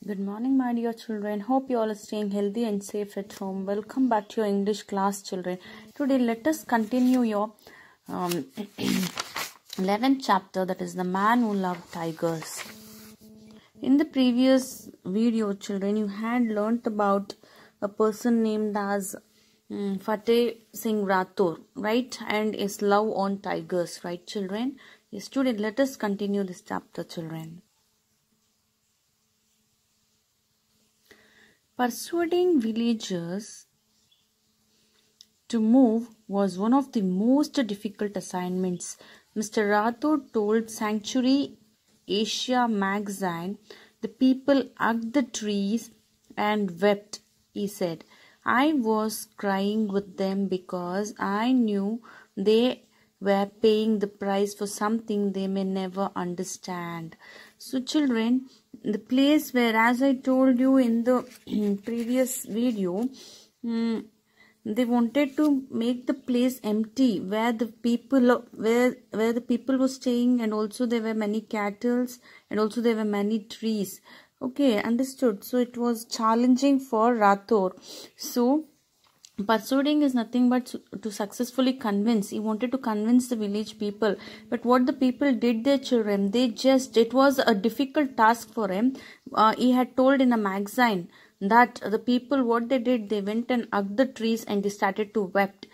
Good morning, my dear children. Hope you all are staying healthy and safe at home. Welcome back to your English class, children. Today, let us continue your 11th chapter, that is The Man Who Loved Tigers. In the previous video, children, you had learnt about a person named as Fateh Singh Rathore, right? And his love on tigers, right, children? Yes, today, let us continue this chapter, children. Persuading villagers to move was one of the most difficult assignments. Mr. Rathore told Sanctuary Asia magazine, "The people hugged the trees and wept," he said. "I was crying with them because I knew they were paying the price for something they may never understand." So children, the place where, as I told you in the previous video, they wanted to make the place empty where the people were staying, and also there were many cattle, and also there were many trees. Okay, understood. So it was challenging for Rathore. So persuading is nothing but to successfully convince. He wanted to convince the village people, but what the people did, their children, it was a difficult task for him. He had told in a magazine that the people, what they did, they went and hugged the trees and they started to wept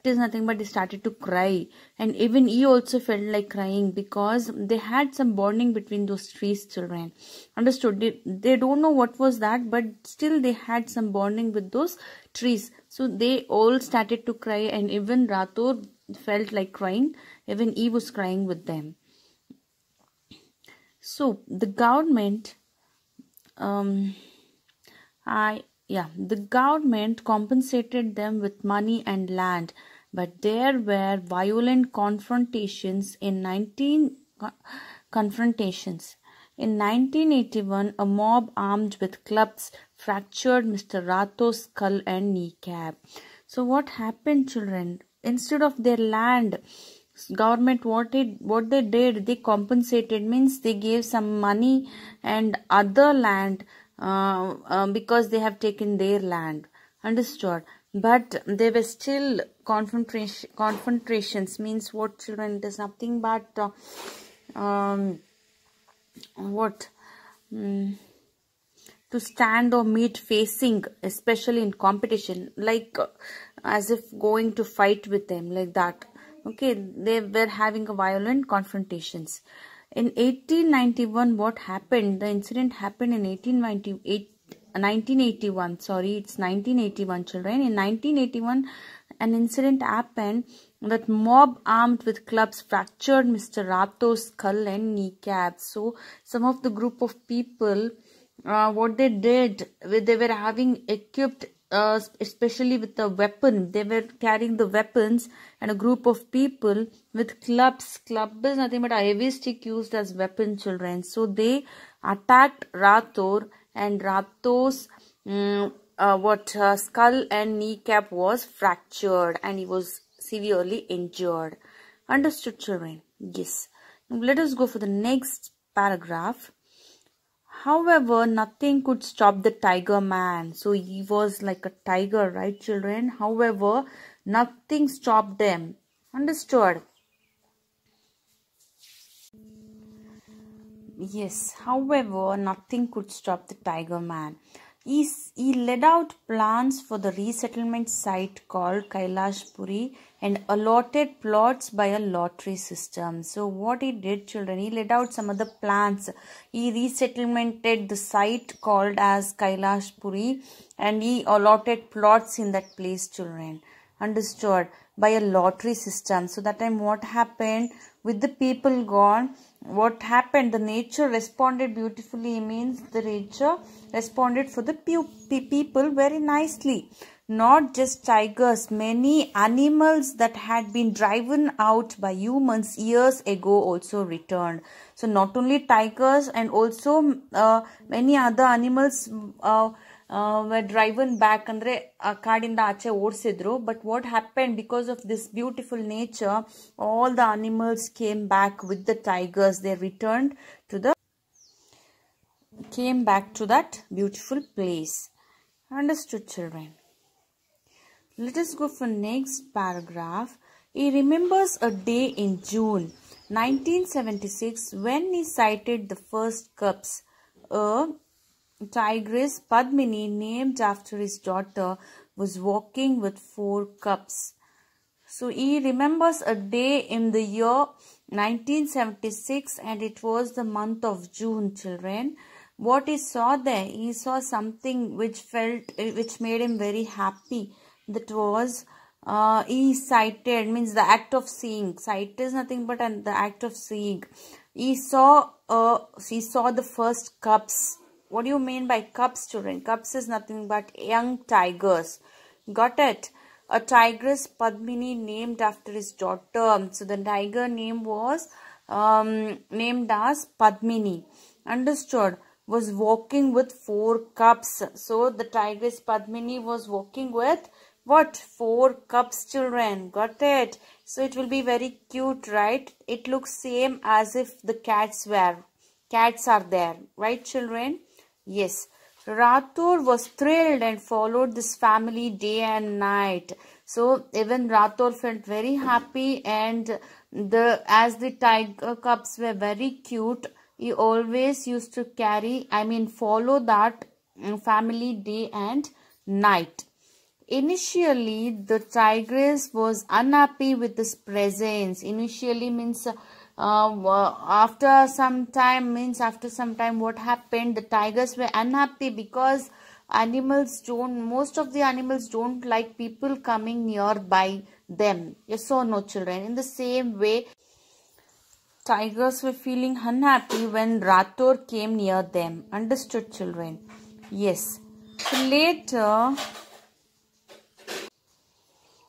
is nothing but they started to cry, and even he also felt like crying because they had some bonding between those trees, children. Understood? They don't know what was that, but still they had some bonding with those trees. So they all started to cry, and even Rathore felt like crying. Even he was crying with them. So the government the government compensated them with money and land, but there were violent confrontations. In 1981, a mob armed with clubs fractured Mr. Rathore's skull and kneecap. So what happened, children? Instead of their land, government, what they did, they compensated, means they gave some money and other land, because they have taken their land. Understood? But there were still confrontations, means what, children? It is nothing but to stand or meet facing, especially in competition, like as if going to fight with them, like that. Okay, they were having a violent confrontations. In 1891, what happened? The incident happened in 1981. Sorry, it's 1981, children. In 1981, an incident happened that mob armed with clubs fractured Mr. Rathore's skull and kneecap. So some of the group of people, what they did, they were having equipped, especially with a weapon. They were carrying the weapons, and a group of people with clubs. Club is nothing but a heavy stick used as weapon, children. So they attacked Rathore, and Rathore's skull and kneecap was fractured, and he was severely injured. Understood, children? Yes. Now let us go for the next paragraph. However, nothing could stop the tiger man. So he was like a tiger, right, children? However, nothing stopped them. Understood? Yes, however, nothing could stop the tiger man. He laid out plans for the resettlement site called Kailashpuri and allotted plots by a lottery system. So what he did, children, he laid out some other plans. He resettlemented the site called as Kailashpuri, and he allotted plots in that place, children. Understood? By a lottery system. So that time what happened with the people gone? What happened? The nature responded beautifully, means the nature responded for the people very nicely. Not just tigers, many animals that had been driven out by humans years ago also returned. So not only tigers, and also many other animals were driven back, andre kaadinda aache ಓಡಿಸಿದ್ರು. But what happened, because of this beautiful nature, all the animals came back with the tigers. They returned to the came back to that beautiful place. Understood, children? Let us go for next paragraph. He remembers a day in June 1976 when he sighted the first cubs. A tigress, Padmini, named after his daughter, was walking with 4 cubs. So he remembers a day in the year 1976 and it was the month of June, children. What he saw there, he saw something which made him very happy. That was, he sighted, means the act of seeing. Sight is nothing but the act of seeing. He saw the first cubs. What do you mean by cubs, children? Cubs is nothing but young tigers. Got it? A tigress, Padmini, named after his daughter. So the tiger name was named as Padmini. Understood? Was walking with 4 cubs. So the tigress Padmini was walking with what? 4 cubs, children. Got it? So it will be very cute, right? It looks same as if the cats are there. Right, children? Yes. Rathod was thrilled and followed this family day and night. So even Rathod felt very happy, and as the tiger cubs were very cute, he always used to follow that family day and night. Initially, the tigress was unhappy with his presence. Initially means after some time what happened? The tigers were unhappy because most of the animals don't like people coming nearby them. Yes or no, children? In the same way, tigers were feeling unhappy when Rathod came near them. Understood, children? Yes. So later,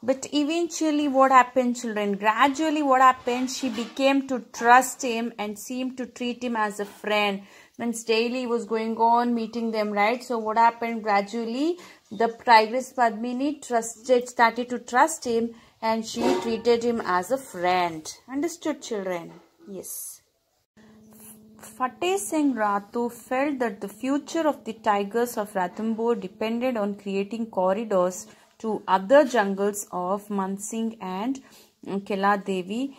but eventually what happened, children? Gradually what happened? She became to trust him and seemed to treat him as a friend. Means daily was going on meeting them, right? So what happened? Gradually the tigress Padmini started to trust him and she treated him as a friend. Understood, children? Yes. Fateh Singh Rathod felt that the future of the tigers of Ranthambore depended on creating corridors to other jungles of Mansingh and Kela Devi.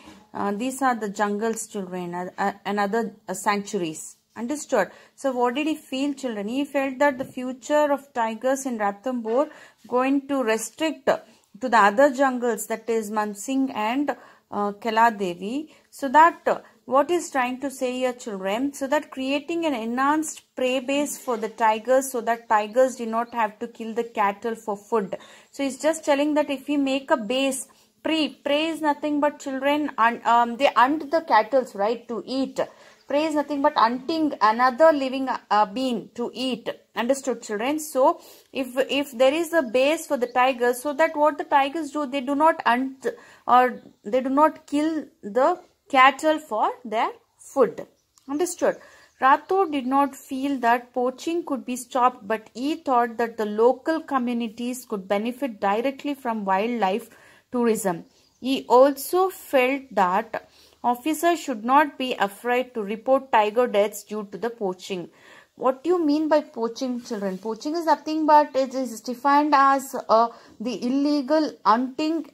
These are the jungles, children, and other sanctuaries. Understood? So what did he feel, children? He felt that the future of tigers in Ranthambore going to restrict to the other jungles, that is Mansingh and Kela Devi. So that what is trying to say here, children? So that creating an enhanced prey base for the tigers, so that tigers do not have to kill the cattle for food. So he's just telling that if we make a base, prey is nothing but, children, they hunt the cattle, right, to eat. Prey is nothing but hunting another living being to eat. Understood, children? So if there is a base for the tigers, so that what the tigers do, they do not hunt or they do not kill the cattle for their food. Understood? Rathod did not feel that poaching could be stopped, but he thought that the local communities could benefit directly from wildlife tourism. He also felt that officers should not be afraid to report tiger deaths due to the poaching. What do you mean by poaching, children? Poaching is nothing but it is defined as the illegal hunting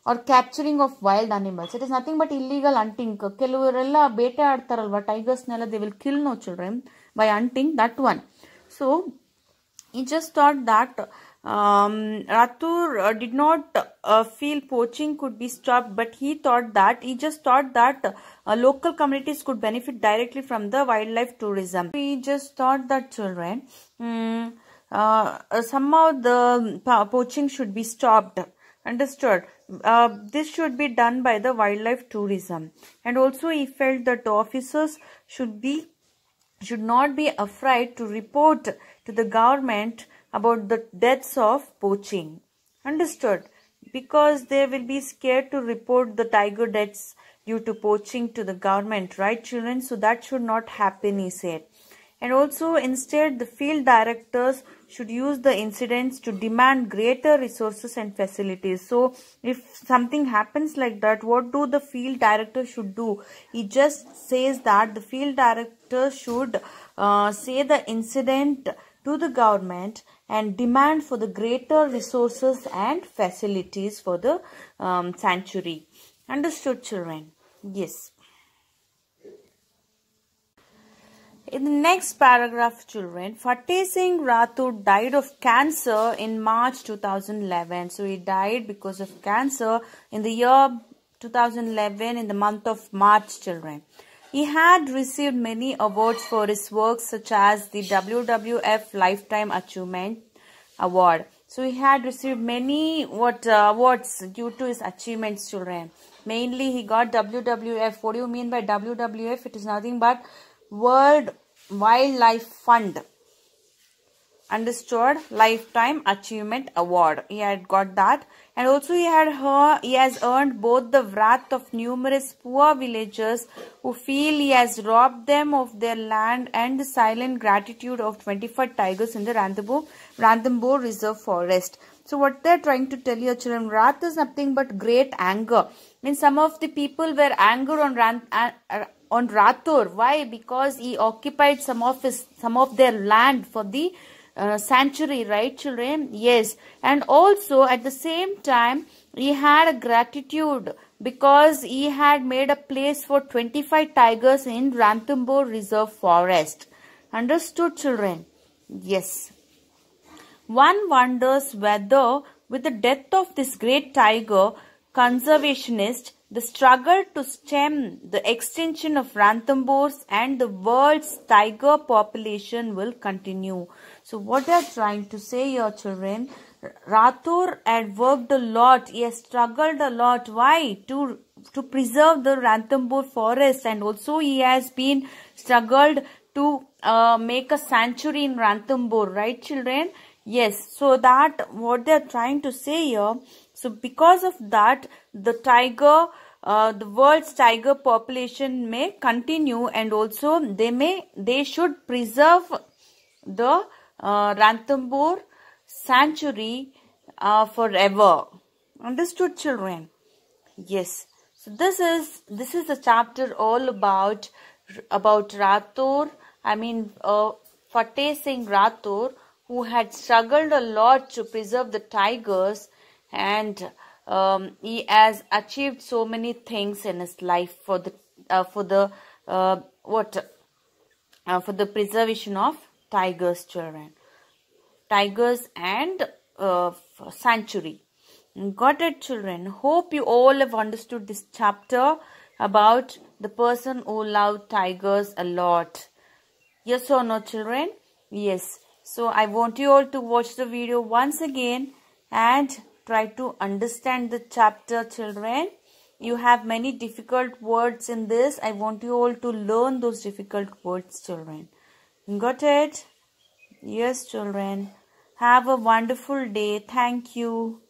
or capturing of wild animals. It is nothing but illegal hunting. ಕೆಲವರೆಲ್ಲ ಬೇಟೆ ಆಡ್ತಾರಲ್ವಾ ಟೈಗರ್ಸ್ನೆಲ್ಲ, they will kill, no, children, by hunting, that one. So he just thought that Rathod did not feel poaching could be stopped, but he just thought that local communities could benefit directly from the wildlife tourism. He just thought that, children, somehow the poaching should be stopped. Understood? This should be done by the wildlife tourism. And also he felt that the officers should not be afraid to report to the government about the deaths of poaching. Understood? Because they will be scared to report the tiger deaths due to poaching to the government, right, children? So that should not happen, he said. And also instead the field directors should use the incidents to demand greater resources and facilities. So if something happens like that, what do the field director should do? He just says that the field director should say the incident to the government and demand for the greater resources and facilities for the sanctuary. Understood, children? Yes. In the next paragraph, children, Fateh Singh Rathod died of cancer in March 2011. So he died because of cancer in the year 2011 in the month of March, children. He had received many awards for his work, such as the WWF Lifetime Achievement Award. So he had received many awards due to his achievements, children. Mainly he got WWF. What do you mean by WWF? It is nothing but World Wildlife Fund. Understood? Lifetime Achievement Award. He had got that. And also he has earned both the wrath of numerous poor villagers who feel he has robbed them of their land and the silent gratitude of 25 tigers in the Ranthambore Reserve Forest. So what they are trying to tell you, children, wrath is nothing but great anger. I mean, some of the people were angry on Rathod. Why? Because he occupied some of their land for the sanctuary, right, children? Yes. And also at the same time he had a gratitude because he had made a place for 25 tigers in Ranthambore Reserve Forest. Understood, children? Yes. One wonders whether with the death of this great tiger conservationist, the struggle to stem the extinction of Ranthambores and the world's tiger population will continue. So what they are trying to say here, children, Rathod had worked a lot. He has struggled a lot. Why? To preserve the Ranthambore forest, and also he has been struggled to make a sanctuary in Ranthambore, right, children? Yes. So that what they are trying to say here. So because of that, the world's tiger population may continue, and also they should preserve the Ranthambore sanctuary forever. Understood, children? Yes. So this is a chapter all about Rathod. I mean Fateh Singh Rathod, who had struggled a lot to preserve the tigers, and he has achieved so many things in his life for the preservation of tigers, children. Tigers and sanctuary. Got it, children? Hope you all have understood this chapter about the person who loved tigers a lot. Yes or no, children? Yes. So I want you all to watch the video once again and try to understand the chapter, children. You have many difficult words in this. I want you all to learn those difficult words, children. Got it? Yes, children. Have a wonderful day. Thank you.